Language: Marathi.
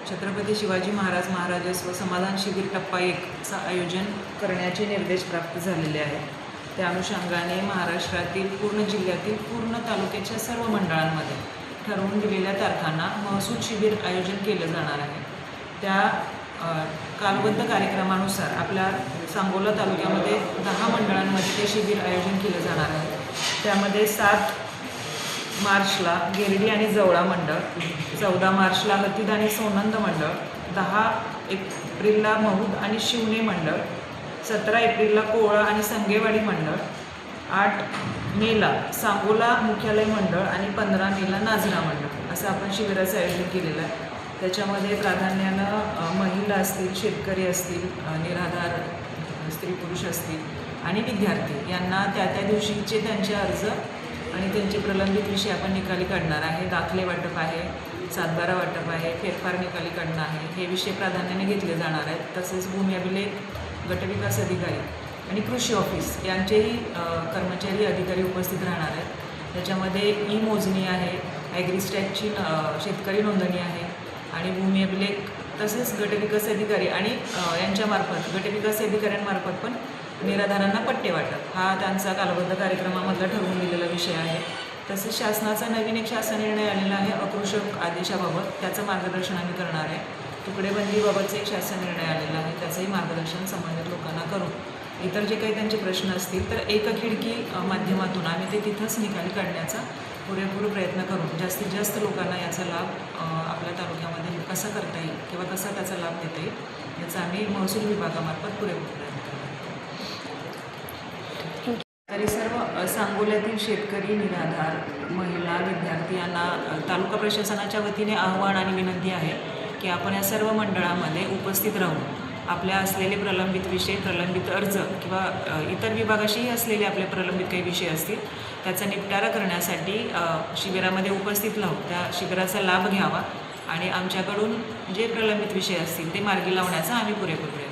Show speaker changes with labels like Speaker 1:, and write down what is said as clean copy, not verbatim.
Speaker 1: छत्रपती शिवाजी महाराजस्व समाधान शिबिर टप्पा 1चं आयोजन करण्याचे निर्देश प्राप्त झालेले आहेत. त्या अनुषंगाने महाराष्ट्रातील पूर्ण जिल्ह्यातील पूर्ण तालुक्याच्या सर्व मंडळांमध्ये ठरवून दिलेल्या तारखांना महसूल शिबिर आयोजन केलं जाणार आहे. त्या कालबद्ध कार्यक्रमानुसार आपल्या सांगोला तालुक्यामध्ये 10 मंडळांमध्ये ते शिबिर आयोजन केलं जाणार आहे. त्यामध्ये 7 मार्चला गिरडी आणि जवळा मंडळ, 14 मार्चला हतीद आणि सोनंद मंडळ, 10 एप्रिलला महूद आणि शिवणे मंडळ, 17 एप्रिलला कोवळा आणि संगेवाडी मंडळ, 8 मेला सांगोला मुख्यालय मंडळ आणि 15 मेला नाझरा मंडळ असं आपण शिबिराचं आयोजन केलेलं आहे. त्याच्यामध्ये प्राधान्यानं महिला असतील, शेतकरी असतील, निराधार स्त्री पुरुष असतील आणि विद्यार्थी यांना त्या दिवशीचे त्यांचे अर्ज आणि त्यांचे प्रलंबित विषय आपण निकाली काढणार आहे. दाखले वाटप आहे, सातबारा वाटप आहे, फेरफार निकाली काढणं आहे, हे विषय प्राधान्याने घेतले जाणार आहेत. तसेच भूमी अभिलेख, गटविकास अधिकारी आणि कृषी ऑफिस यांचेही कर्मचारी अधिकारी उपस्थित राहणार आहेत. त्याच्यामध्ये ई मोजणी आहे, ॲग्रिस्टॅटची शेतकरी नोंदणी आहे आणि भूमी अभिलेख तसेच गटविकास अधिकारी आणि यांच्यामार्फत गटविकास अधिकाऱ्यांमार्फत पण निराधारांना पट्टे वाटप हा त्यांचा कालबद्ध कार्यक्रमामधला ठरवून दिलेला विषय आहे. तसेच शासनाचा नवीन एक शासन निर्णय आलेला आहे अकृषक आदेशाबाबत, त्याचं मार्गदर्शन आम्ही करणार आहे. तुकडेबंदीबाबतचं एक शासन निर्णय आलेला आहे, त्याचंही मार्गदर्शन संबंधित लोकांना करून इतर जे काही त्यांचे प्रश्न असतील तर एक खिडकी माध्यमातून आम्ही ते तिथंच निकाली काढण्याचा पुरेपूर प्रयत्न करून जास्तीत जास्त लोकांना याचा लाभ आपल्या तालुक्यामध्ये कसा करता येईल किंवा कसा त्याचा लाभ देता येईल याचा आम्ही महसूल विभागामार्फत पुरेपूर प्रयत्न करतो. तरी सर्व सांगोल्यातील शेतकरी, निराधार, महिला, विद्यार्थी यांना तालुका प्रशासनाच्या वतीने आव्हान आणि विनंती आहे की आपण या सर्व मंडळामध्ये उपस्थित राहून आपल्या असलेले प्रलंबित विषय, प्रलंबित अर्ज किंवा इतर विभागाशीही असलेले आपले प्रलंबित काही विषय असतील त्याचा निपटारा करण्यासाठी शिबिरामध्ये उपस्थित राहून त्या शिबिराचा लाभ घ्यावा आणि आमच्याकडून जे प्रलंबित विषय असतील ते मार्गी लावण्याचा आम्ही पुरेपूर प्रयत्न